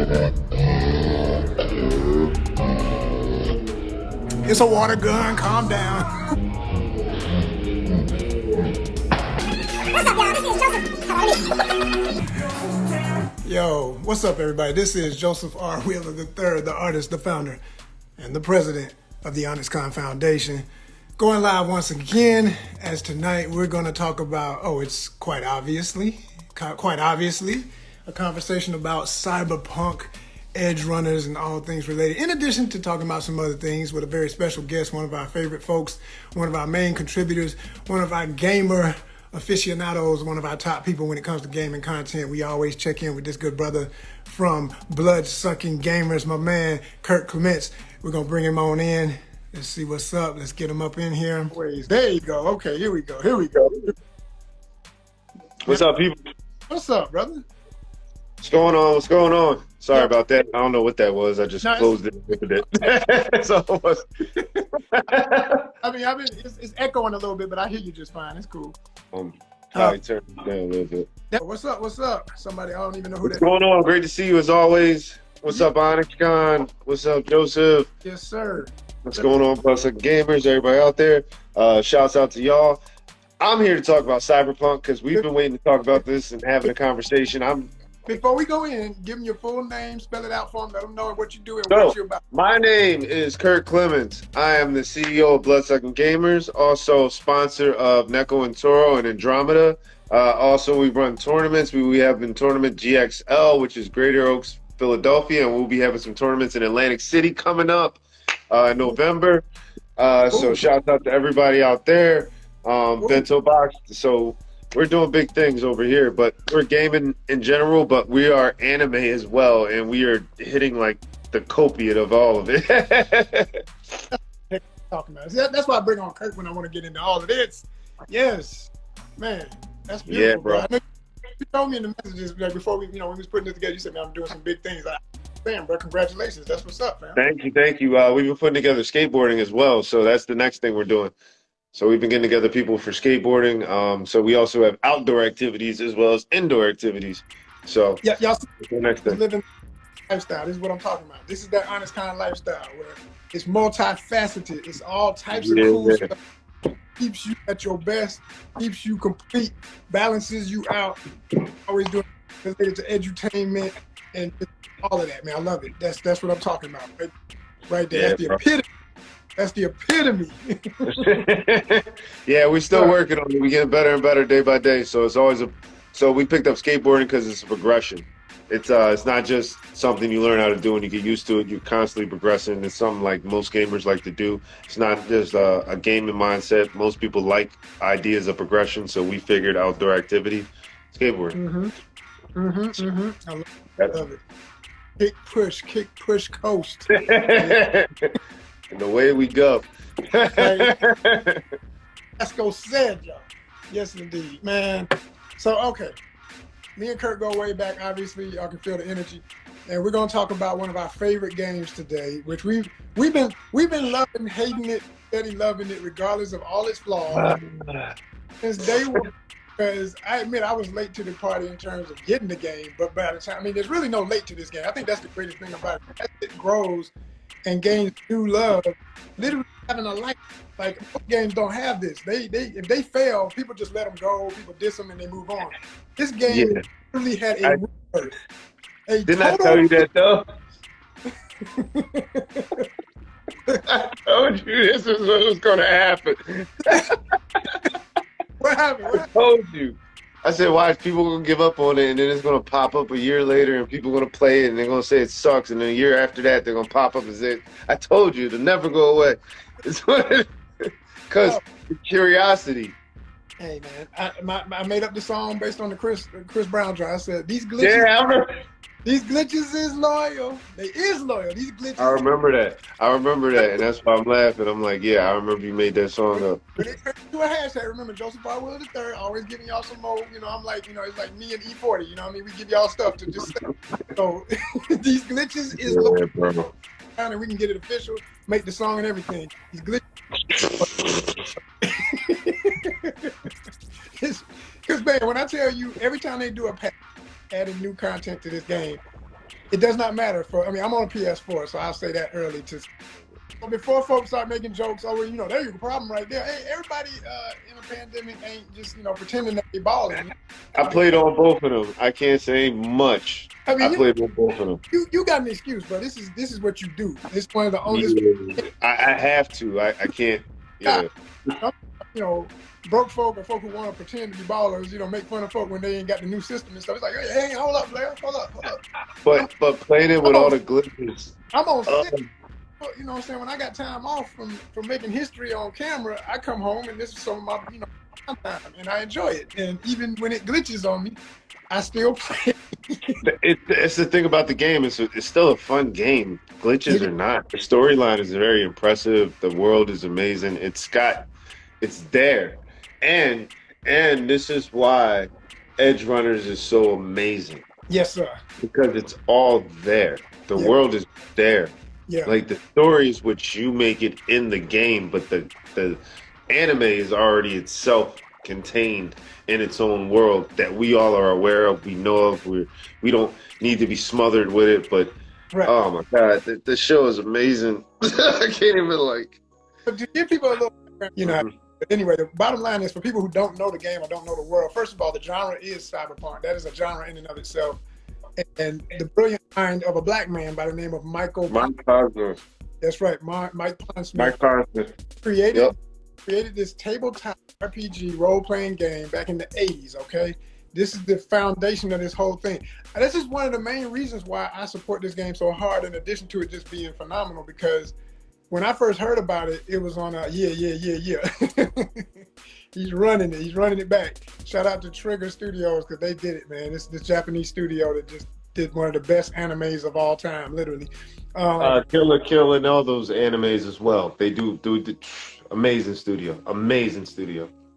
It's a water gun, calm down. What's up, y'all? This is Joseph. Yo, what's up, everybody? This is Joseph R. Wheeler III, the artist, the founder, and the president of the ONYXCON Foundation. Going live once again, as tonight we're going to talk about, it's quite obviously, a conversation about cyberpunk, EDGERUNNERS, and all things related. In addition to talking about some other things with a very special guest, one of our favorite folks, one of our main contributors, one of our gamer aficionados, one of our top people when it comes to gaming content. We always check in with this good brother from Blood-Sucking Gamers, my man, Kirk Clements. We're going to bring him on in. Let's see what's up. Let's get him up in here. There you go. Okay, here we go. What's up, people? What's up, brother? What's going on? What's going on? Sorry about that. I don't know what that was. I just closed it. So it's echoing a little bit, but I hear you just fine. It's cool. Probably turn it down a little bit. What's up? Somebody, I don't even know who What's going on? Great to see you as always. What's up, ONYXCON? What's up, Joseph? Yes, sir. What's going on, Blood-Sucking Gamers? Everybody out there. Shouts out to y'all. I'm here to talk about Cyberpunk because we've been waiting to talk about this and having a conversation. Before we go in, give them your full name, spell it out for them, let them know what you do and what you're about. My name is Kirk Clements. I am the CEO of Blood-Sucking Gamers, also sponsor of Neko and Toro and Andromeda. Also, we run tournaments. We have in tournament GXL, which is Greater Oaks, Philadelphia, and we'll be having some tournaments in Atlantic City coming up in November. So shout out to everybody out there. Bento Box. So we're doing big things over here, but we're gaming in general, but we are anime as well, and we are hitting like the copiate of all of it. Talking about it. That's why I bring on Kirk when I want to get into all of this. Yes, man, that's beautiful, Yeah, bro. I know you told me in the messages like before we was putting this together. You said, "Man, I'm doing some big things." Damn, bro, congratulations. That's what's up, man. Thank you. We've been putting together skateboarding as well, so that's the next thing we're doing. So we've been getting together people for skateboarding. So we also have outdoor activities as well as indoor activities. So yeah, y'all the next thing. living lifestyle. This is what I'm talking about. This is that honest kind of lifestyle where it's multifaceted. It's all types of cool stuff. Keeps you at your best, keeps you complete, balances you out. Always doing related to edutainment and all of that, man. I love it. That's what I'm talking about. Right there. Yeah, That's the epitome. Yeah, we're still working on it. We getting better and better day by day. So it's always so we picked up skateboarding because it's a progression. It's not just something you learn how to do and you get used to it. You're constantly progressing. It's something like most gamers like to do. It's not just a gaming mindset. Most people like ideas of progression. So we figured outdoor activity, skateboarding. I love it. Kick, push, coast. And away we go. Let's go, said y'all. Yes, indeed, man. So, okay. Me and Kirk go way back. Obviously, y'all can feel the energy, and we're gonna talk about one of our favorite games today, which we've been loving, hating it, steady loving it, regardless of all its flaws since day one. Because I admit I was late to the party in terms of getting the game, but by the time, there's really no late to this game. I think that's the greatest thing about it. As it grows and gains new love, literally having a life. Like most games don't have this. If they fail, people just let them go. People diss them and they move on. This game literally had a rebirth. Didn't I tell you that though? I told you this is what was going to happen. What happened? I told you. I said, watch, people are going to give up on it, and then it's going to pop up a year later, and people are going to play it, and they're going to say it sucks, and then a year after that, they're going to pop up and say, I told you, it'll never go away. It's because curiosity. Hey, man, I made up the song based on the Chris Brown track. I said, these glitches, Yeah, I remember. these glitches is loyal. They is loyal. These glitches. I remember that, and that's why I'm laughing. I'm like, yeah, I remember you made that song up. But it turned into a hashtag. Remember, Joseph R. Wheeler III, always giving y'all some more. I'm like, it's like me and E40. We give y'all stuff to just say. So these glitches is loyal. Bro. And we can get it official, make the song and everything. These glitches. Because, man, when I tell you, every time they do a patch, adding new content to this game, It does not matter I mean, I'm on a PS4, so I'll say that early to. So before folks start making jokes, oh, well, there's your problem right there. Hey, everybody in a pandemic ain't just, pretending that they balling. I played on both of them. I can't say much. I mean, I played on both of them. You got an excuse, but this is what you do. It's one of the only. Yeah, I have to. I can't. Yeah. Broke folk or folk who want to pretend to be ballers, make fun of folk when they ain't got the new system and stuff. It's like, hey, hold up, Blair, hold up. But playing it with all the glitches. I'm on set. You know what I'm saying? When I got time off from making history on camera, I come home and this is some of my time, and I enjoy it. And even when it glitches on me, I still play. It's the thing about the game. It's still a fun game. Glitches or not, the storyline is very impressive. The world is amazing. It's there, and this is why EDGERUNNERS is so amazing. Yes, sir. Because it's all there. The world is there. Yeah. Like the stories which you make it in the game, but the anime is already itself contained in its own world that we all are aware of, we know of. We don't need to be smothered with it, but oh my god, the show is amazing. I can't even But to give people a little, anyway, the bottom line is for people who don't know the game or don't know the world. First of all, the genre is cyberpunk. That is a genre in and of itself. And the brilliant mind of a black man by the name of Mike Pondsmith. That's right, Mike Pondsmith. Mike Pondsmith created this tabletop RPG role-playing game back in the 80s, okay? This is the foundation of this whole thing. And this is one of the main reasons why I support this game so hard, in addition to it just being phenomenal, because when I first heard about it, it was on a yeah. He's running it back. Shout out to Trigger Studios, because they did it, man. It's this Japanese studio that just did one of the best animes of all time, literally. Killer Kill and all those animes as well. They do amazing studio.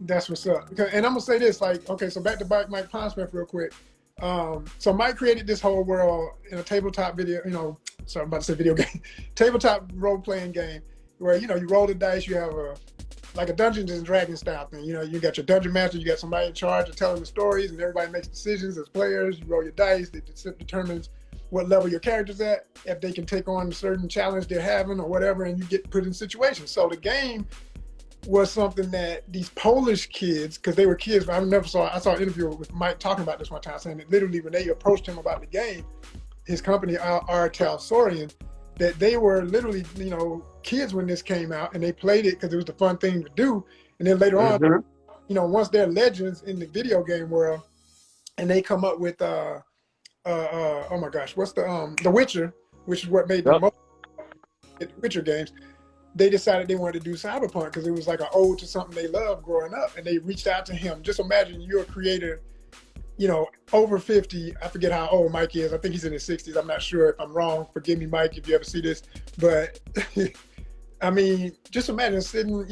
That's what's up. And I'm gonna say this, so back to Mike Pondsmith real quick. So Mike created this whole world in a tabletop video, sorry, I'm about to say video game, tabletop role-playing game where, you roll the dice, you have a Dungeons and Dragons style thing. You got your dungeon master, you got somebody in charge of telling the stories, and everybody makes decisions as players. You roll your dice, that determines what level your character's at, if they can take on a certain challenge they're having or whatever, and you get put in situations. So the game was something that these Polish kids, because they were kids, I saw an interview with Mike talking about this one time, saying that literally when they approached him about the game, his company, Sorian, that they were literally, kids when this came out, and they played it because it was the fun thing to do. And then later on, once they're legends in the video game world, and they come up with, oh my gosh, what's The Witcher, which is what made the most Witcher games. They decided they wanted to do cyberpunk because it was like an ode to something they loved growing up, and they reached out to him. Just imagine you're a creator, over 50. I forget how old Mike is. I think he's in his 60s. I'm not sure if I'm wrong. Forgive me, Mike, if you ever see this. But I mean, just imagine sitting,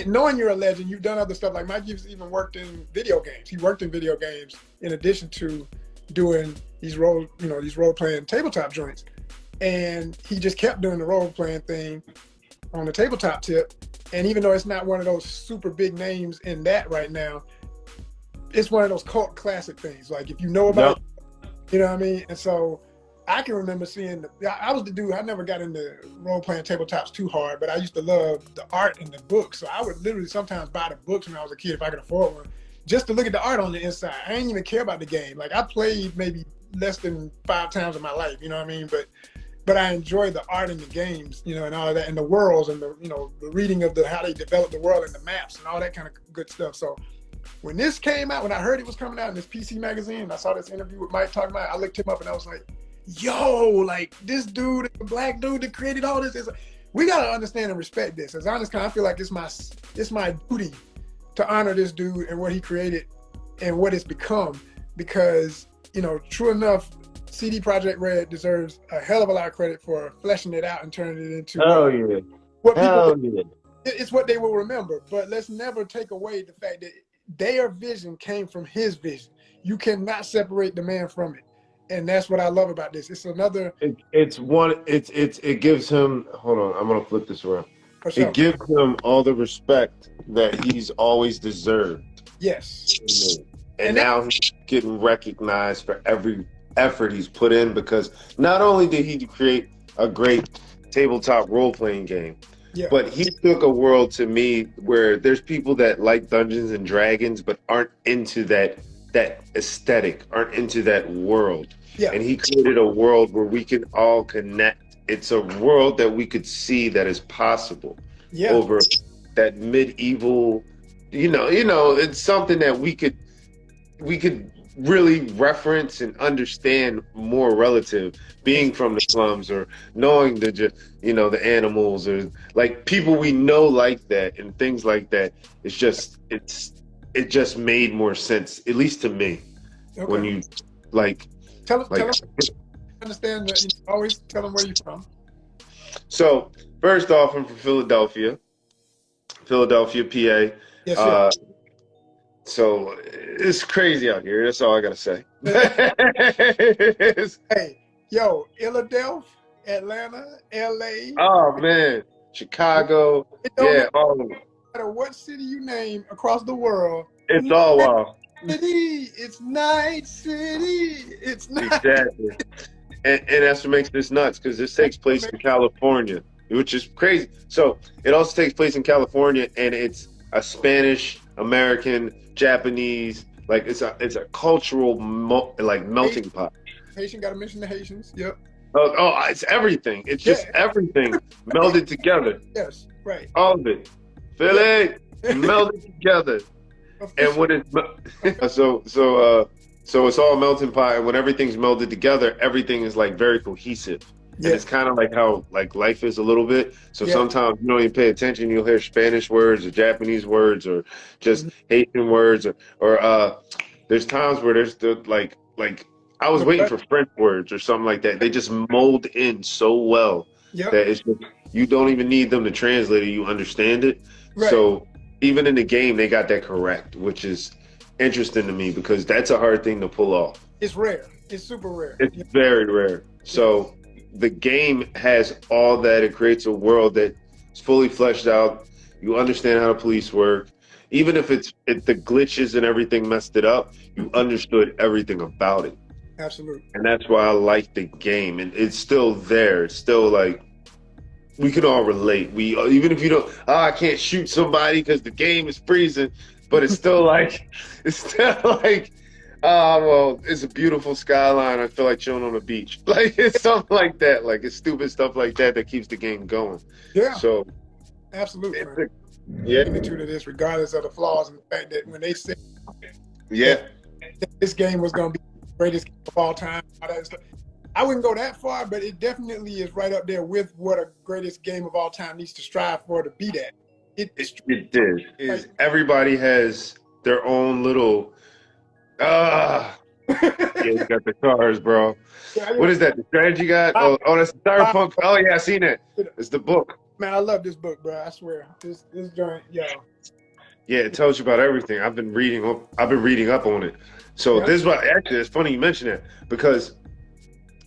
knowing you're a legend. You've done other stuff. Like Mike even worked in video games. He worked in video games in addition to doing these role-playing tabletop joints. And he just kept doing the role-playing thing on the tabletop tip. And even though it's not one of those super big names in that right now, it's one of those cult classic things. Like if you know about it, you know what I mean? And so I can remember seeing, I was the dude, I never got into role-playing tabletops too hard, but I used to love the art in the books. So I would literally sometimes buy the books when I was a kid if I could afford one, just to look at the art on the inside. I didn't even care about the game. Like I played maybe less than 5 times in my life, you know what I mean? But I enjoy the art in the games, and all of that, and the worlds, and the reading of how they develop the world and the maps and all that kind of good stuff. So when this came out, when I heard it was coming out in this PC magazine, and I saw this interview with Mike talking about it, I looked him up and I was like, yo, like this dude, the black dude that created all this, we gotta understand and respect this. As ONYXCON, I feel like it's my duty to honor this dude and what he created and what it's become, because true enough, CD Projekt Red deserves a hell of a lot of credit for fleshing it out and turning it into it's what they will remember. But let's never take away the fact that their vision came from his vision. You cannot separate the man from it, and that's what I love about this. It's another. It gives him. Hold on, I'm gonna flip this around. Sure. It gives him all the respect that he's always deserved. Yes. And now he's getting recognized for every effort he's put in, because not only did he create a great tabletop role-playing game, Yeah. but he took a world, to me, where there's people that like Dungeons and Dragons but aren't into that aesthetic, aren't into that world. Yeah. And he created a world where we can all connect. It's a world that we could see that is possible. Yeah. Over that medieval, it's something that we could really reference and understand more relative, being from the slums or knowing the animals, or like people we know like that and things like that. It's just it just made more sense, at least to me. Okay. When you tell them, understand that, always tell them where you're from. So first off, I'm from Philadelphia, PA. Yes, sir. So it's crazy out here. That's all I gotta say. Hey, yo, Philadelphia, Atlanta, LA. Oh man, Chicago. Yeah, all of them. No matter what city you name across the world, it's all wild. It's Night City. It's not. Exactly. And that's what makes this nuts, because this takes place in California, which is crazy. So it also takes place in California, and it's a Spanish, American, Japanese, like it's a cultural melting pot. Haitian, gotta mention the Haitians. Yep. Oh, it's everything. It's just everything melded together. Yes, right. All of it. Philly, melded together. And when it's so it's all a melting pot, and when everything's melded together, everything is like very cohesive. Yeah. And it's kind of like how like life is a little bit. So sometimes you don't even pay attention. You'll hear Spanish words or Japanese words or just Haitian words, or there's times where there's like I was waiting for French words or something like that. They just mold in so well that it's just, you don't even need them to translate it. You understand it. Right. So even in the game, they got that correct, which is interesting to me, because that's a hard thing to pull off. It's rare. It's super rare. It's very rare. So the game has all that. It creates a world that is fully fleshed out. You understand how the police work. Even if the glitches and everything messed it up, you understood everything about it. Absolutely. And that's why I like the game. And it's still there. It's still like, we can all relate. Even if you don't, I can't shoot somebody because the game is freezing, but it's still like, well, it's a beautiful skyline. I feel like chilling on the beach. Like, it's something like that. Like, it's stupid stuff like that that keeps the game going. Yeah. So, absolutely. Yeah. To this, regardless of the flaws and the fact that when they said, this game was going to be the greatest game of all time, all that stuff, I wouldn't go that far, but it definitely is right up there with what a greatest game of all time needs to strive for to be that. It did. Everybody has their own little. Yeah, you got the cars, bro. What is that? The strategy guide? Oh, that's CYBERPUNK. Oh yeah, I seen it. It's the book. Man, I love this book, bro. I swear, this joint, Yeah, it tells you about everything. I've been reading up on it. So this is what actually it's funny you mention it, because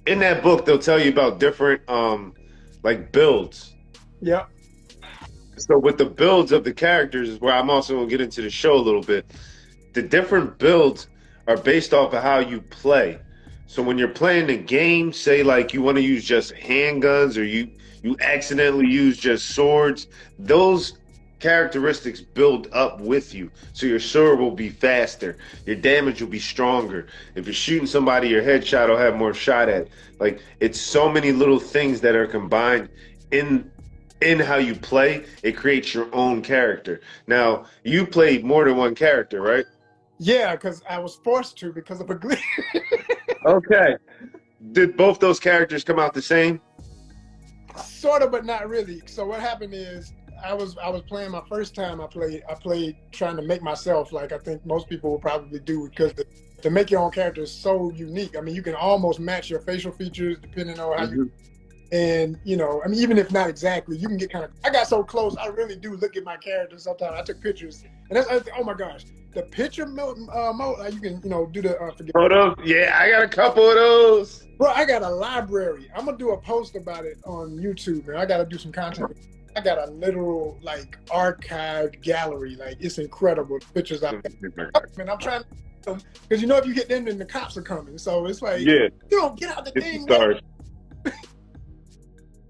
in that book they'll tell you about different like builds. Yeah. So with the builds of the characters is where I'm also gonna get into the show a little bit. The different builds are based off of how you play. So when you're playing the game, say like you want to use just handguns, or you accidentally use just swords, those characteristics build up with you. So your sword will be faster, your damage will be stronger. If you're shooting somebody, your headshot will have more shot at. Like, it's so many little things that are combined in how you play. It creates your own character. Now, you played more than one character, right? Yeah, because I was forced to because of a glitch. Okay. Did both those characters come out the same? Sort of, but not really. So what happened is I was playing my first time. I played trying to make myself, like I think most people will probably do, because to make your own character is so unique. I mean, you can almost match your facial features depending on how you. And, you know, I mean, even if not exactly, you can get kind of, I got so close, I really do look at my character sometimes. I took pictures, and that's, oh my gosh, the picture mode, you can, you know, do the, photos. Yeah, I got a couple of those. Bro, I got a library. I'm going to do a post about it on YouTube, man. I got to do some content. I got a literal, like, archived gallery. Like, it's incredible. The pictures I man, I'm trying because you know if you hit them, then the cops are coming. So it's like, Yeah, you don't get out the get the thing, stars.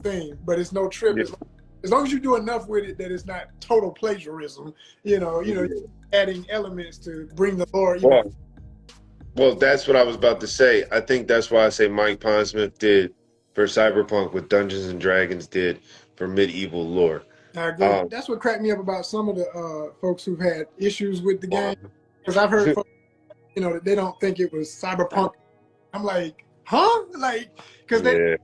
thing, but it's no trip. Yeah. It's like, as long as you do enough with it that it's not total plagiarism, adding elements to bring the lore even. Well, that's what I was about to say. I think that's why I say Mike Pondsmith did for Cyberpunk what Dungeons and Dragons did for medieval lore. I agree. That's what cracked me up about some of the folks who've had issues with the game, because I've heard folks, that they don't think it was cyberpunk. I'm like, huh? Like, because they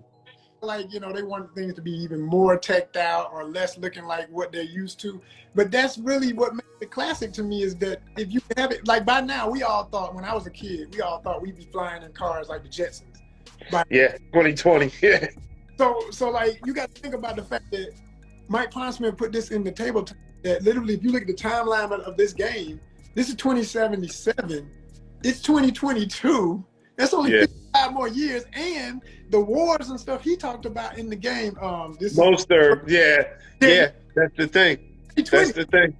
they want things to be even more teched out or less looking like what they're used to. But that's really what makes it classic to me, is that if you have it, like by now, we all thought, when I was a kid, we all thought we'd be flying in cars like the Jetsons. But, 2020. Yeah. So like, you got to think about the fact that Mike Pondsmith put this in the table, that literally, if you look at the timeline of this game, this is 2077. It's 2022. That's only 55 more years, and the wars and stuff he talked about in the game. That's the thing. That's the thing.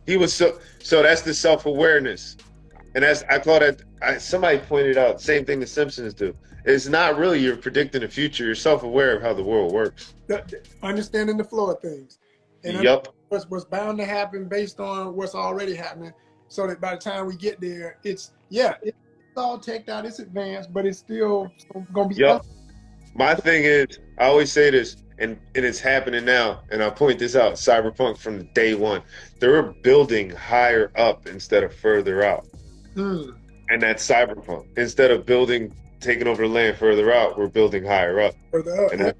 He was so that's the self-awareness, and I call that. Somebody pointed out same thing the Simpsons do. It's not really you're predicting the future. You're self-aware of how the world works. Understanding the flow of things, and what's bound to happen based on what's already happening, so that by the time we get there, it's all teched out, it's advanced, but it's still gonna be. My thing is, I always say this, and it's happening now, and I'll point this out. Cyberpunk from day one, they're building higher up instead of further out, and that's Cyberpunk. Instead of taking over the land further out, we're building higher up, and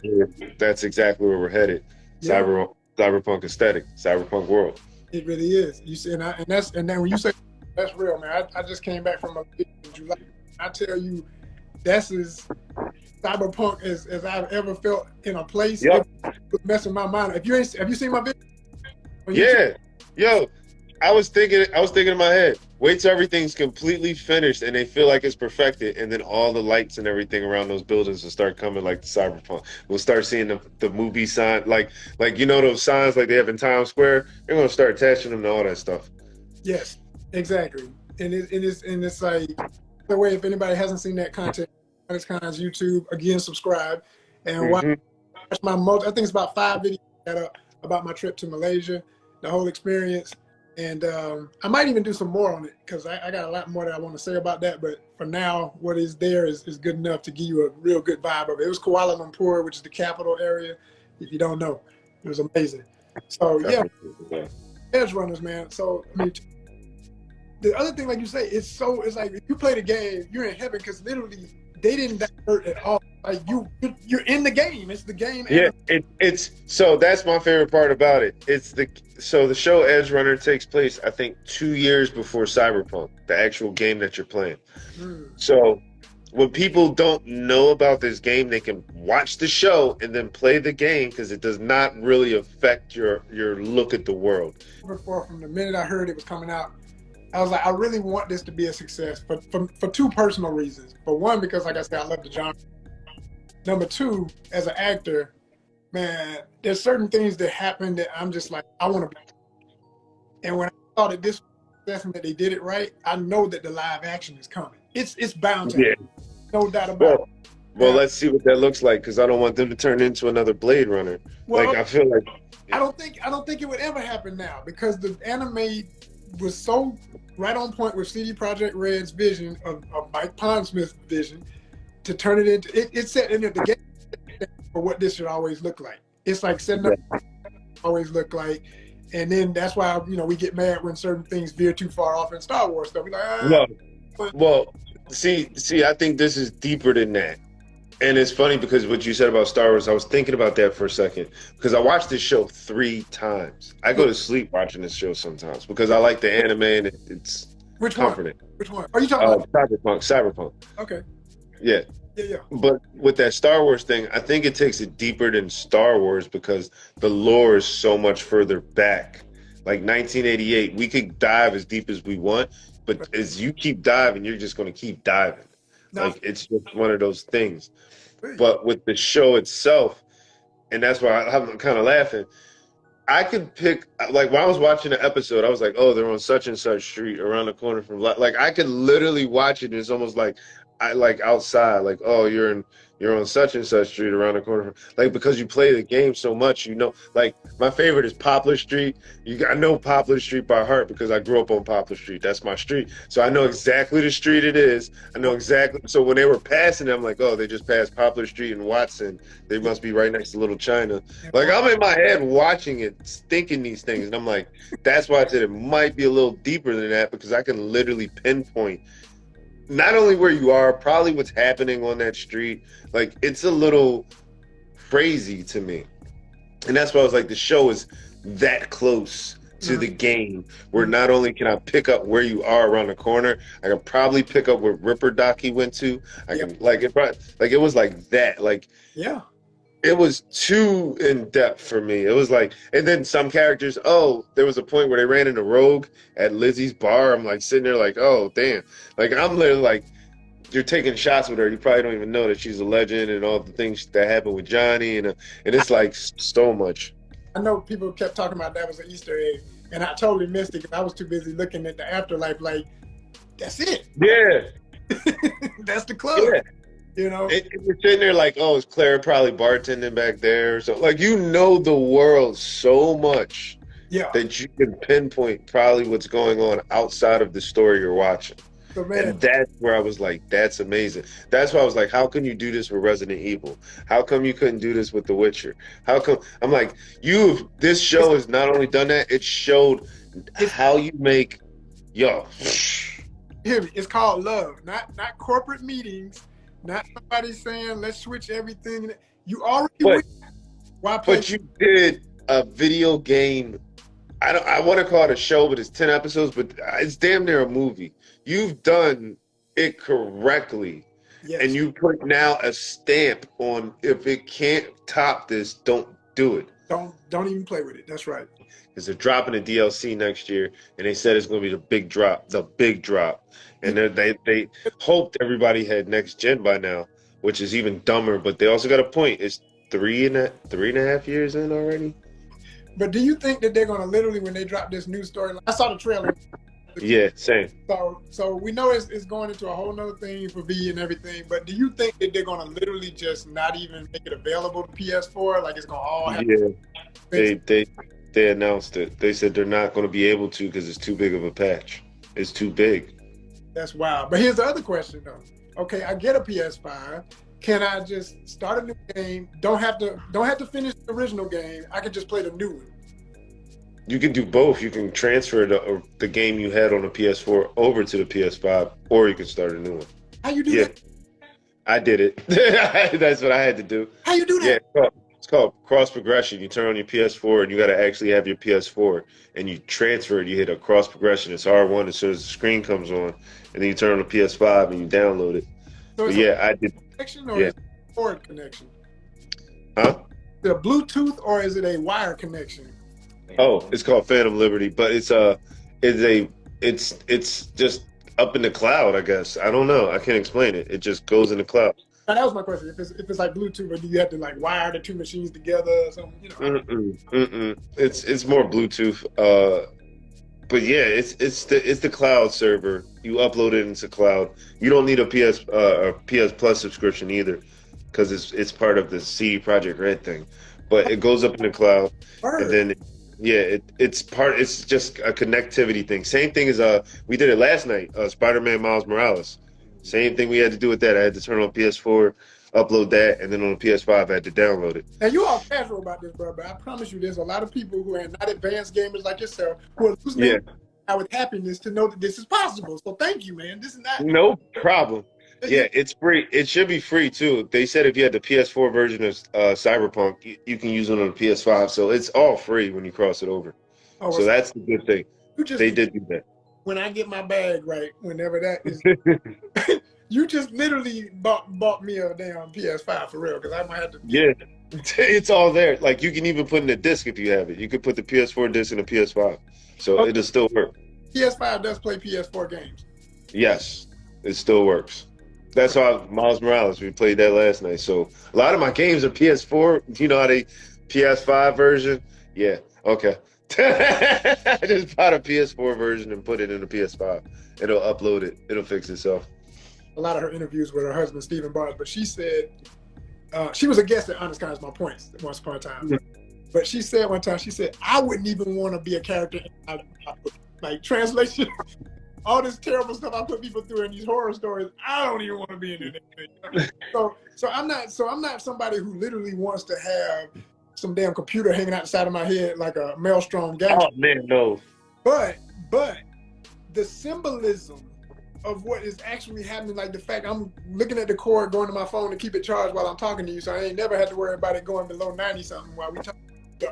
that's exactly where we're headed. Cyberpunk aesthetic, cyberpunk world. It really is. You see, and then when you say that's real, man. I just came back from a video in July. I tell you, that's as cyberpunk as I've ever felt in a place. It was messing my mind. Have you seen my video? I was thinking in my head, wait till everything's completely finished and they feel like it's perfected, and then all the lights and everything around those buildings will start coming like the cyberpunk. We'll start seeing the movie sign, like those signs like they have in Times Square. They're gonna start attaching them to all that stuff. Yes, exactly. And it's like, the way, if anybody hasn't seen that content, ONYXCON's YouTube, again, subscribe and watch my I think it's about 5 videos about my trip to Malaysia, the whole experience. And I might even do some more on it, because I got a lot more that I want to say about that. But for now, what is there is good enough to give you a real good vibe of it. It was Kuala Lumpur, which is the capital area. If you don't know, it was amazing. So EDGERUNNERS, man. So I mean, the other thing, like you say, it's like if you play the game, you're in heaven, because literally they didn't divert at all. Like you're in the game. It's the game. Yeah, it's so that's my favorite part about it. The show EDGERUNNER takes place, I think, 2 years before Cyberpunk, the actual game that you're playing. So when people don't know about this game, they can watch the show and then play the game, because it does not really affect your look at the world. From the minute I heard it was coming out, I was like, I really want this to be a success for 2 personal reasons. For one, because like I said, I love the genre. Number 2, as an actor, man, there's certain things that happen that I'm just like, I want to be. And when I thought that this was success and that they did it right, I know that the live action is coming. It's bound to happen. No doubt about it. Well, let's see what that looks like, because I don't want them to turn into another Blade Runner. Well, like, I feel like I don't think it would ever happen now, because the anime was so right on point with CD Projekt Red's vision of Mike Pondsmith's vision to turn it into it set in the game for what this should always look like. It's like setting up always look like, and then that's why we get mad when certain things veer too far off in Star Wars stuff. We're like, well, see, I think this is deeper than that. And it's funny, because what you said about Star Wars, I was thinking about that for a second, because I watched this show 3 times. I go to sleep watching this show sometimes because I like the anime and it's comforting. Which one? Are you talking about? Cyberpunk. Okay. Yeah. But with that Star Wars thing, I think it takes it deeper than Star Wars, because the lore is so much further back. Like 1988, we could dive as deep as we want, but as you keep diving, you're just going to keep diving. Like, it's just one of those things. But with the show itself, and that's why I'm kind of laughing, I could pick like when I was watching the episode, I was like, oh, they're on such and such street around the corner from like I could literally watch it. And it's almost like I like outside, like oh, you're on such and such street around the corner from like because you play the game so much, you know. Like my favorite is Poplar Street. I know Poplar Street by heart because I grew up on Poplar Street. That's my street, so I know exactly the street it is. I know exactly. So when they were passing, I'm like, oh, they just passed Poplar Street and Watson. They must be right next to Little China. Like I'm in my head watching it, thinking these things, and I'm like, that's why I said it might be a little deeper than that because I can literally pinpoint not only where you are, probably what's happening on that street. Like it's a little crazy to me, and that's why I was like, the show is that close to the game where not only can I pick up where you are around the corner, I can probably pick up where Ripper Docky went to. I can like it was like that, like Yeah. it was too in depth for me. It was like, and then some characters, oh, there was a point where they ran into Rogue at Lizzie's bar. I'm like sitting there like, oh, damn. Like, I'm literally like, you're taking shots with her. You probably don't even know that she's a legend and all the things that happened with Johnny. And it's like so much. I know people kept talking about that was an Easter egg, and I totally missed it because I was too busy looking at the afterlife. Like, that's it. Yeah. That's the club. Yeah. You know, You're sitting there like, oh, is Claire probably bartending back there? So, like, you know the world so much yeah. that you can pinpoint probably what's going on outside of the story you're watching. So, man, And that's where I was like, that's amazing. That's why I was like, how can you do this with Resident Evil? How come you couldn't do this with The Witcher? How come? I'm like, this show has not only done that, it showed how you make, yo. hear me. It's called love, not corporate meetings, not somebody saying let's switch everything. You already win. Why play? But you did a video game. I want to call it a show, but it's 10 episodes, but it's damn near a movie. You've done it correctly. Yes. And you put now a stamp on if it can't top this, don't do it. Don't even play with it. That's right. Because they're dropping a DLC next year, and they said it's going to be the big drop. And they hoped everybody had next gen by now, which is even dumber. But they also got a point. It's 3.5 years in already. But do you think that they're going to literally, when they drop this new storyline? I saw the trailer. Yeah, same. So we know it's going into a whole nother thing for V and everything. But do you think that they're going to literally just not even make it available to PS4? Like it's going to all happen? Yeah, they announced it. They said they're not going to be able to because it's too big of a patch. It's too big. That's wild. But here's the other question though. Okay, I get a PS5. Can I just start a new game? Don't have to finish the original game. I can just play the new one. You can do both. You can transfer the game you had on the PS4 over to the PS5, or you can start a new one. How you do that? I did it. That's what I had to do. How you do that? Yeah, it's called cross progression. You turn on your PS4, and you got to actually have your PS4, and you transfer it. You hit a cross progression. It's R1 as soon as the screen comes on, and then you turn on the PS5 and you download it. So but yeah, I did. Connection or is it a cord connection? Huh? Is it a Bluetooth or is it a wire connection? Oh, it's called Phantom Liberty, but it's just up in the cloud, I guess. I don't know. I can't explain it. It just goes in the cloud. Now, that was my question. If it's like Bluetooth, or do you have to like wire the two machines together or something? You know. It's more Bluetooth. But yeah, it's the cloud server. You upload it into cloud. You don't need a PS Plus subscription either, because it's part of the CD Projekt Red thing. But it goes up in the cloud, and then it's just a connectivity thing. Same thing as we did it last night. Spider-Man Miles Morales. Same thing we had to do with that. I had to turn on PS4, upload that, and then on the PS5 I had to download it. And you all casual about this, bro, but I promise you there's a lot of people who are not advanced gamers like yourself who are losing with happiness to know that this is possible. So thank you, man. This is not no problem. Yeah, it's free. It should be free too. They said if you had the PS4 version of CYBERPUNK, you can use it on the PS5. So it's all free when you cross it over. Oh, so that's the good thing. They did do that. When I get my bag right, whenever that is, you just literally bought me a damn PS5 for real, because I might have to. Yeah, it's all there. Like you can even put in a disc if you have it. You could put the PS4 disc in a PS5, so it'll still work. PS5 does play PS4 games. Yes, it still works. That's how Miles Morales, we played that last night. So a lot of my games are PS4. You know how they PS5 version? Yeah. Okay. I just bought a PS4 version and put it in a PS5. It'll upload it. It'll fix itself. A lot of her interviews with her husband, Stephen Barnes, but she said, she was a guest at ONYXCON, is my point, once upon a time. But she said one time, she said, I wouldn't even want to be a character in like translation. All this terrible stuff I put people through in these horror stories, I don't even want to be in it. So I'm not somebody who literally wants to have some damn computer hanging out the side of my head like a Maelstrom gangster. Oh man, no. But the symbolism of what is actually happening, like the fact I'm looking at the cord going to my phone to keep it charged while I'm talking to you, so I ain't never had to worry about it going below 90 something while we talk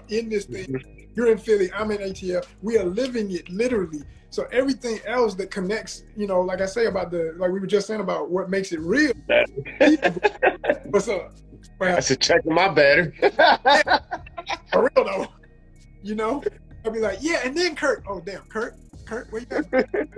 in this thing. You're in Philly, I'm in ATL. We are living it literally. So everything else that connects, you know, like I say about like we were just saying about what makes it real. What's up? I should check my battery. For real though, you know, I'll be like, yeah, and then Kirk. Oh damn, Kirk, where you at?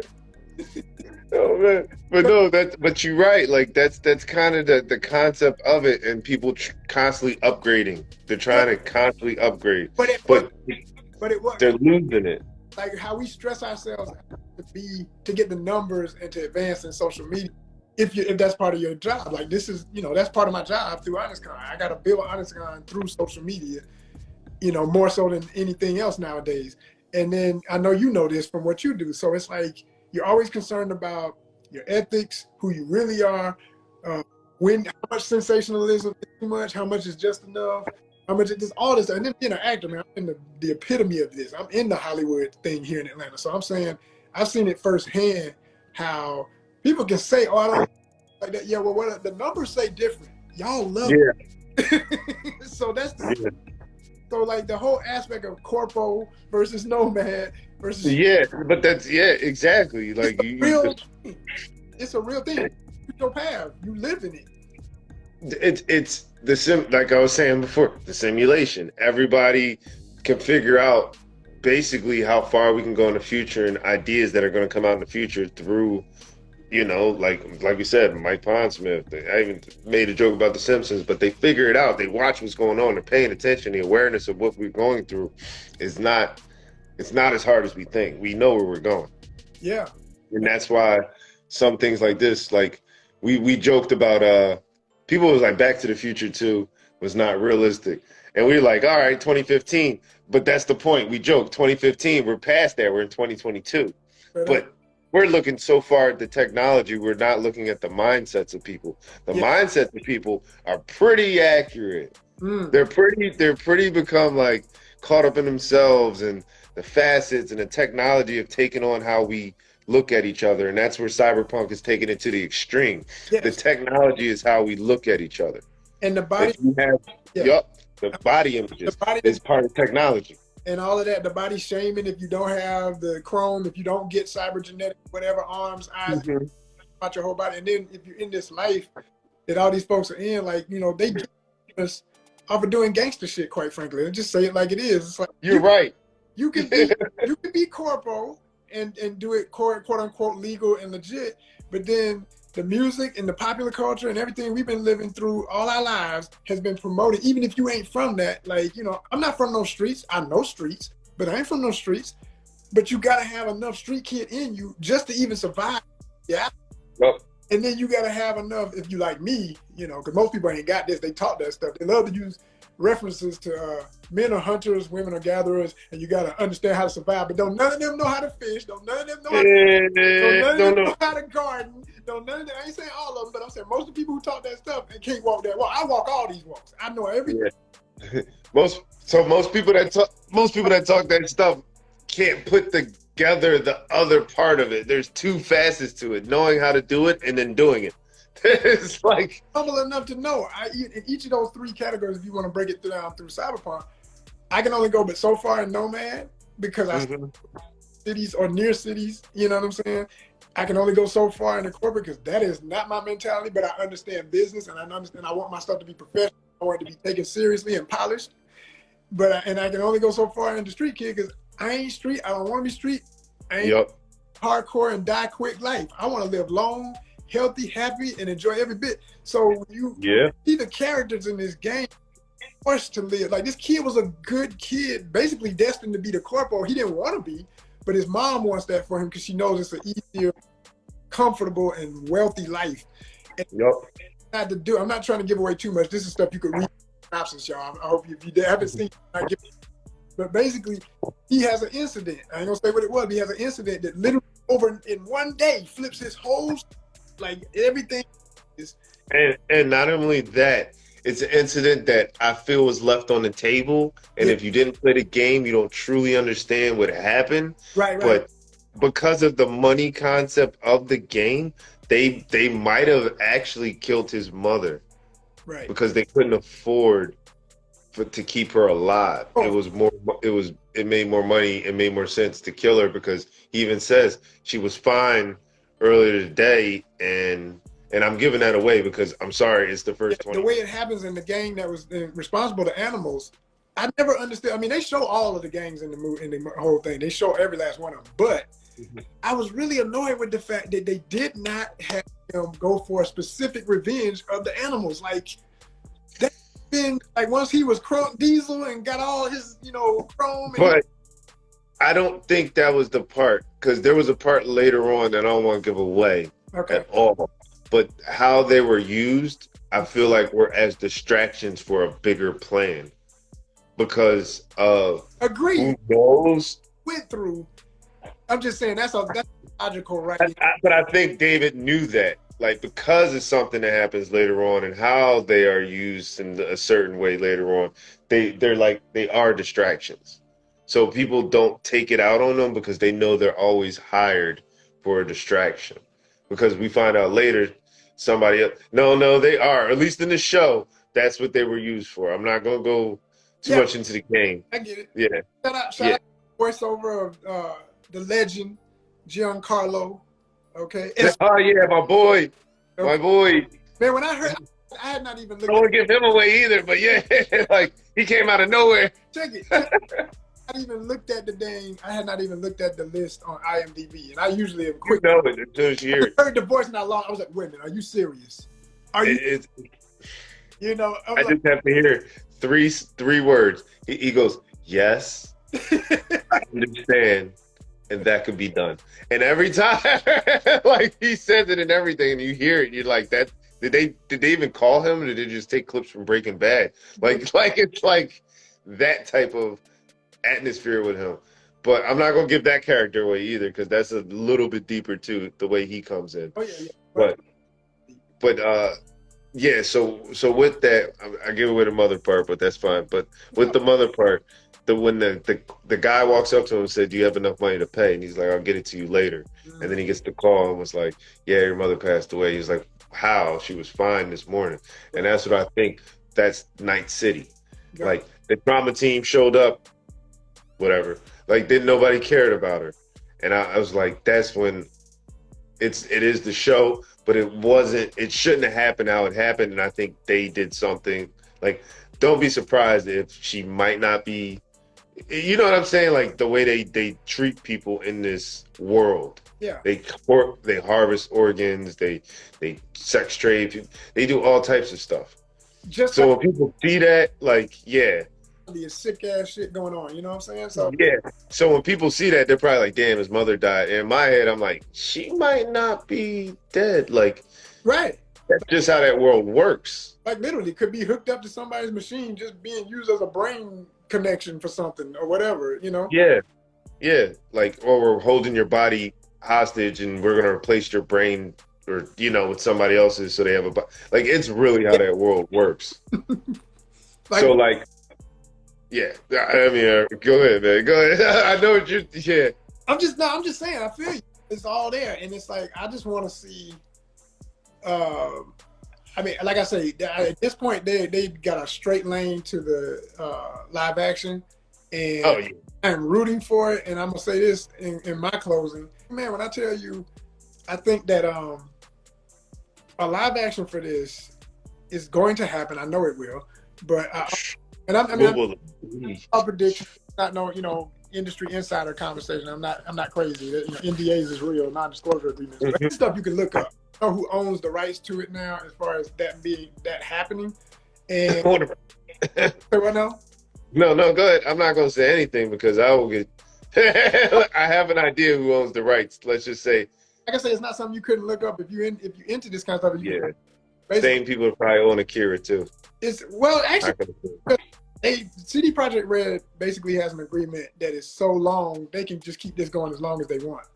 Oh man, but no, but you're right. Like that's kind of the concept of it, and people constantly upgrading. They're trying to constantly upgrade, but they're losing it. Like how we stress ourselves to get the numbers and to advance in social media. If that's part of your job, like this is, you know, that's part of my job through ONYXCON. I got to build ONYXCON through social media, you know, more so than anything else nowadays. And then I know you know this from what you do. So it's like you're always concerned about your ethics, who you really are, how much sensationalism is too much, how much is just enough, how much is all this. And then being an actor, man, I'm in the epitome of this. I'm in the Hollywood thing here in Atlanta. So I'm saying I've seen it firsthand how people can say, oh, I don't like that. Yeah, well, the numbers say different. Y'all love it. So that's so like the whole aspect of corpo versus nomad versus but that's exactly like it's a real thing. It's your path. You live in it. It's the like I was saying before, the simulation. Everybody can figure out basically how far we can go in the future and ideas that are going to come out in the future through, you know, like we said, Mike Pondsmith. I even made a joke about The Simpsons, but they figure it out. They watch what's going on. They're paying attention. The awareness of what we're going through is not as hard as we think. We know where we're going. Yeah. And that's why some things like this, like we joked about people was like Back to the Future 2 was not realistic. And we were like, all right, 2015. But that's the point. We joked 2015, we're past that. We're in 2022. But we're looking so far at the technology, we're not looking at the mindsets of people. The mindsets of people are pretty accurate. They're pretty become like caught up in themselves and the facets and the technology of taking on how we look at each other. And that's where cyberpunk is taking it to the extreme. The technology is how we look at each other. And the body the body images is part of technology. And all of that, the body shaming, if you don't have the chrome, if you don't get cybergenetic, whatever, arms, eyes, about your whole body. And then if you're in this life that all these folks are in, like, you know, they get us off of doing gangster shit, quite frankly. Let's just say it like it is. It's like you're right. You can be corpo and do it quote unquote legal and legit, but then the music and the popular culture and everything we've been living through all our lives has been promoted, even if you ain't from that. Like, you know, I'm not from those streets. I know streets, but I ain't from those streets. But you gotta have enough street kid in you just to even survive. Yeah. Yep. And then you gotta have enough, if you like me, you know, because most people ain't got this. They taught that stuff. They love to use references to men are hunters, women are gatherers, and you gotta understand how to survive. But don't none of them know how to fish. Don't none of them know how to, know how to garden. None of them, I ain't saying all of them, but I'm saying most of the people who taught that stuff and can't walk that walk. I walk all these walks. I know everything. Yeah. most people that talk that stuff can't put together the other part of it. There's two facets to it: knowing how to do it and then doing it. It's like humble enough to know. In each of those three categories, if you want to break it down through cyberpunk, I can only go but so far in nomad because I cities or near cities. You know what I'm saying? I can only go so far in the corporate because that is not my mentality. But I understand business and I understand I want my stuff to be professional. I want it to be taken seriously and polished. But I can only go so far in the street kid because I ain't street. I don't want to be street. I ain't hardcore and die quick life. I want to live long, healthy, happy, and enjoy every bit. So when you see the characters in this game, forced to live. Like, this kid was a good kid, basically destined to be the corporal. He didn't want to be, but his mom wants that for him because she knows it's an easier, comfortable, and wealthy life. And not to do. I'm not trying to give away too much. This is stuff you could read in the synopsis, y'all. I hope if you haven't seen it, but basically, he has an incident. I ain't gonna say what it was, but he has an incident that literally over in one day flips his whole, like, everything is. And not only that, it's an incident that I feel was left on the table. And if you didn't play the game, you don't truly understand what happened. Right. But because of the money concept of the game, they might have actually killed his mother. Right. Because they couldn't afford to keep her alive. Oh. It made more money. It made more sense to kill her because he even says she was fine earlier today, and I'm giving that away because I'm sorry, it's the first 20. The way it happens in the gang that was responsible to animals, I never understood. I mean, they show all of the gangs in the movie, in the whole thing. They show every last one of them. But I was really annoyed with the fact that they did not have him go for a specific revenge of the animals. Like, been like once he was Crunk Diesel and got all his, chrome. But I don't think that was the part, because there was a part later on that I don't want to give away at all. But how they were used, I feel like were as distractions for a bigger plan. Because agreed. Who knows? Went through. I'm just saying that's logical, right? But I think David knew that. Like, because it's something that happens later on and how they are used in a certain way later on, they are distractions. So people don't take it out on them because they know they're always hired for a distraction. Because we find out later, somebody else, no, they are. At least in the show, that's what they were used for. I'm not going to go too much into the game. I get it. Yeah. Shout out voiceover of the legend, Giancarlo. Okay. Oh yeah, my boy. My boy. Man, when I heard, I had not even looked. I don't want to give him away either, but yeah, like he came out of nowhere. Check it. I had not even looked at the list on IMDb, and I usually am quick. You know it until you hear it. I heard the voice and I was like, wait a minute, are you serious? Are you? I just have to hear three words. He goes, yes, I understand. And that could be done. And every time, like, he says it and everything, and you hear it, and you're like, that. Did they even call him, or did they just take clips from Breaking Bad? Like it's like that type of atmosphere with him. But I'm not gonna give that character away either, because that's a little bit deeper too, the way he comes in. Oh yeah. But yeah. So with that, I give away the mother part, but that's fine. But with the mother part. When the guy walks up to him and said, do you have enough money to pay? And he's like, I'll get it to you later. And then he gets the call and was like, yeah, your mother passed away. He's like, how? She was fine this morning. And that's what I think. That's Night City. Yeah. Like, the drama team showed up, whatever. Like, nobody cared about her. And I was like, that's when it is the show, but it shouldn't have happened how it happened. And I think they did something. Like, don't be surprised if she might not be. You know what I'm saying? Like, the way they treat people in this world. Yeah. They harvest organs. They sex trade. They do all types of stuff. Just so when people see that, like, yeah. The sick ass shit going on. You know what I'm saying? So yeah. So when people see that, they're probably like, damn, his mother died. And in my head, I'm like, she might not be dead. Like, right. That's just how that world works. Like, literally, could be hooked up to somebody's machine, just being used as a brain connection for something or whatever, Yeah. Like, or we're holding your body hostage and we're going to replace your brain or, with somebody else's so they have like, it's really how that world works. Yeah. I mean, go ahead, man. Go ahead. I know what you're, I'm just saying, I feel you. It's all there. And it's like, I just want to see, I mean, like I say, at this point, they got a straight lane to the live action, and I'm rooting for it. And I'm gonna say this in my closing, man. When I tell you, I think that a live action for this is going to happen. I know it will, but I'll predict. Not no, industry insider conversation. I'm not crazy. NDAs is real, non-disclosure agreements. But stuff you can look up. Know who owns the rights to it now, as far as that happening, and Say what now? No, go ahead. I'm not gonna say anything because I will get. I have an idea who owns the rights. Let's just say, Like I say, it's not something you couldn't look up if you into this kind of stuff. yeah, Basically, same people that probably own Akira too. it's actually CD Projekt Red basically has an agreement that is so long they can just keep this going as long as they want.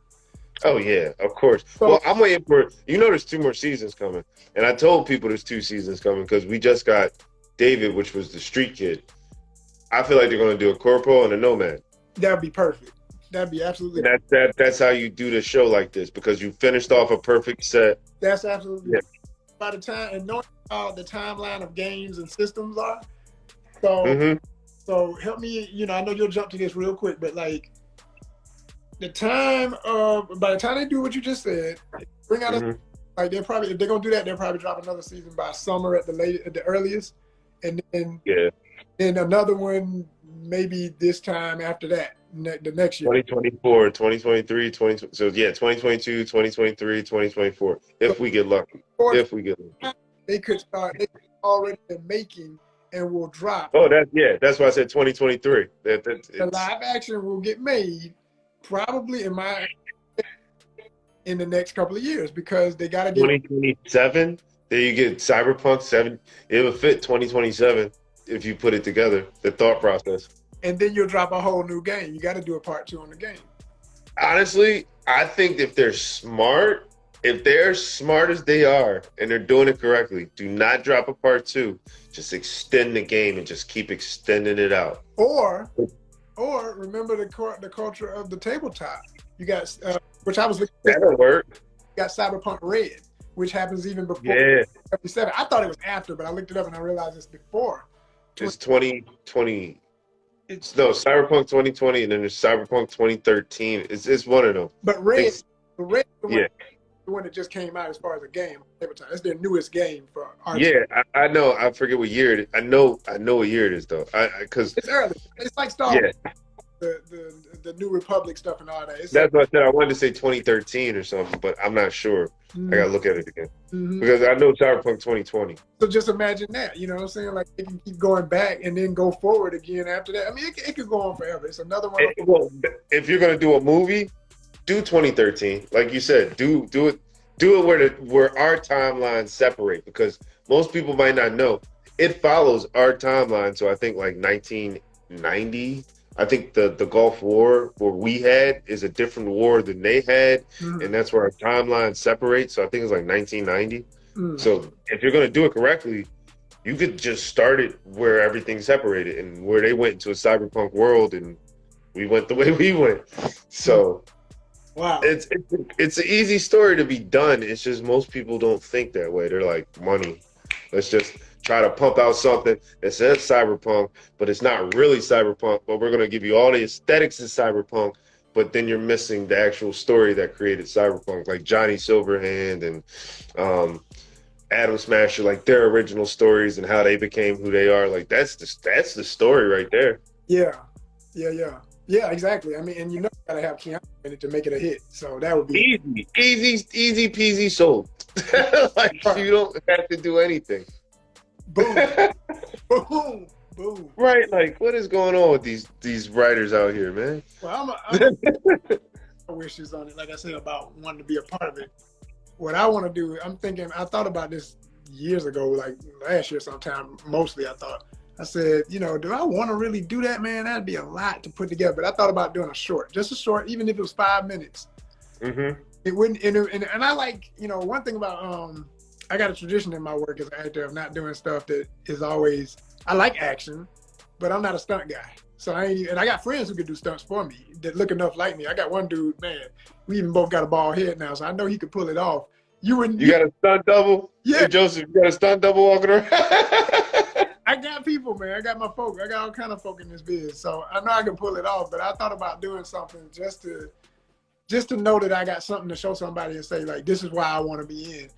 Oh yeah, of course. So, Well, I'm waiting for there's 2 more seasons coming, and I told people there's 2 seasons coming because we just got David, which was the street kid. I feel like they're gonna do a corporal and a nomad. that would be perfect. That'd be absolutely. That's how you do the show like this because you finished off a perfect set. That's absolutely. Yeah. By the time and knowing how the timeline of games and systems are, so help me. I know you'll jump to this real quick, but like by the time they do what you just said, bring out like they're probably if they're gonna do that, they'll probably drop another season by summer at the earliest, and then another one maybe this time after that, the next year. 2024, 2023, 2022, 2023, 2024. If we get lucky. If we get lucky. They could already been making and will drop. Oh, that's why I said 2023. The live action will get made probably in the next couple of years because they got to get 2027. There you get Cyberpunk 7. It would fit 2027 if you put it together. The thought process. And then you'll drop a whole new game. You got to do a part 2 on the game. Honestly, I think if they're smart as they are and they're doing it correctly, do not drop a part 2. Just extend the game and just keep extending it out. Or remember the culture of the tabletop. You got which I was looking at. That'll work. You got Cyberpunk Red, which happens even before 77. I thought it was after, but I looked it up and I realized it's before. It's 2020. No, Cyberpunk 2020, and then there's Cyberpunk 2013. It's one of them. But Red, the one that just came out as far as a game. It's their newest game for art. Yeah, I know. I forget what year it is. I know what year it is though. Because it's early. It's like Star Wars. The New Republic stuff and all that. That's what I said. I wanted to say 2013 or something, but I'm not sure. I gotta look at it again because I know Cyberpunk 2020. So just imagine that. You know what I'm saying? Like they can keep going back and then go forward again after that. I mean, it could go on forever. It's another one. Well, if you're gonna do a movie, do 2013. Like you said, do it where our timelines separate because most people might not know it follows our timeline. So I think like 1990. I think the Gulf War where we had is a different war than they had, and that's where our timeline separates. So I think it's like 1990. So if you're gonna do it correctly, you could just start it where everything's separated and where they went into a cyberpunk world and we went the way we went. So wow, it's an easy story to be done. It's just most people don't think that way. They're like, money. Let's just try to pump out something that says cyberpunk, but it's not really cyberpunk, but we're going to give you all the aesthetics of cyberpunk, but then you're missing the actual story that created cyberpunk, like Johnny Silverhand and Atom Smasher, like their original stories and how they became who they are. Like that's the story right there. Yeah, exactly. I mean, and you gotta have Keanu in it to make it a hit, so that would be easy peasy sold. Like you don't have to do anything. Boom, boom, boom. Right, like what is going on with these writers out here, man? Well, I'm wishes on it. Like I said about wanting to be a part of it. What I want to do, I thought about this years ago, like last year sometime. Mostly, I said, do I want to really do that, man? That'd be a lot to put together. But I thought about doing just a short, even if it was 5 minutes. It wouldn't, and I like, one thing about I got a tradition in my work as an actor of not doing stuff that is always. I like action, but I'm not a stunt guy. So and I got friends who could do stunts for me that look enough like me. I got one dude, man. We even both got a bald head now, so I know he could pull it off. You got a stunt double? Yeah, hey, Joseph, you got a stunt double walking around? I got people, man. I got my folk. I got all kind of folk in this biz, so I know I can pull it off. But I thought about doing something just to know that I got something to show somebody and say like, this is why I want to be in.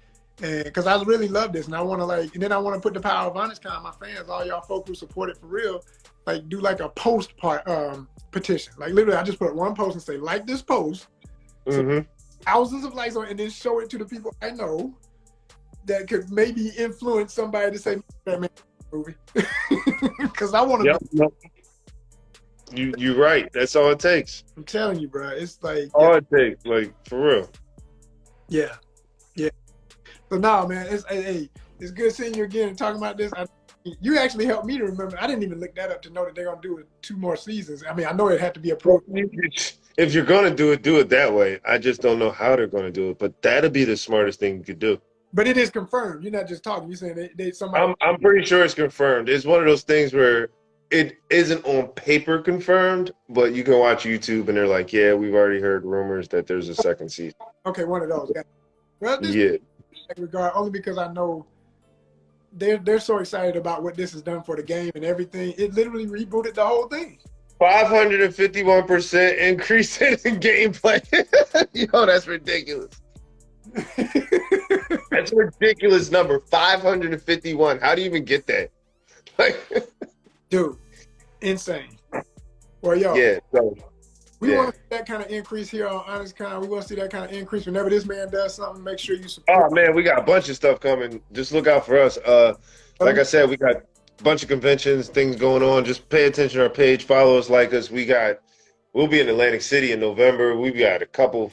And because I really love this, and I want to and then I want to put the power of ONYXCON, my fans, all y'all folk who support it for real, like do like a post petition. Like literally, I just put one post and say like this post, so thousands of likes on, and then show it to the people I know that could maybe influence somebody to say, man, movie. Because I want to. Yep. Yep. You're right. That's all it takes. I'm telling you, bro. It's like All it takes, like for real. Yeah. So now, man, it's good seeing you again and talking about this. You actually helped me to remember. I didn't even look that up to know that they're gonna do it 2 more seasons. I mean, I know it had to be approved. If you're gonna do it that way. I just don't know how they're gonna do it, but that'd be the smartest thing you could do. But it is confirmed. You're not just talking. You're saying they somebody. I'm pretty sure it's confirmed. It's one of those things where it isn't on paper confirmed, but you can watch YouTube and they're like, yeah, we've already heard rumors that there's a second season. Okay, one of those. Well, this Yeah. regard only because I know they're so excited about what this has done for the game and everything. It literally rebooted the whole thing. 551% increase in gameplay. Yo, that's ridiculous. That's a ridiculous number. 551. How do you even get that? Like, dude, insane. Well, yo, yeah. So, we want to see that kind of increase here on ONYXCON. We want to see that kind of increase whenever this man does something. Make sure you support. Oh man, we got a bunch of stuff coming. Just look out for us. Like I said, we got a bunch of conventions, things going on. Just pay attention to our page, follow us, like us. We'll be in Atlantic City in November. We've got a couple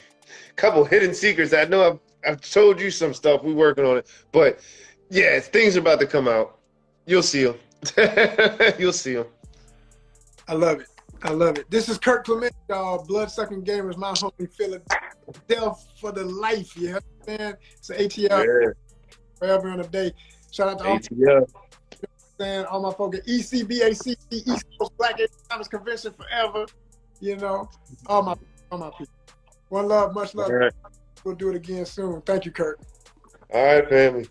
hidden secrets. I know I've told you some stuff. We're working on it, but yeah, things are about to come out. You'll see them. You'll see them. I love it. This is Kirk Clements, y'all. Blood-sucking gamers, my homie Philadelphia for the life. You understand? It's an ATL forever and a day. Shout out to all ATL. All my folks at ECBAC, East Coast Black Economics Convention forever. You know, all my people. One love, much love. All right. We'll do it again soon. Thank you, Kirk. All right, family.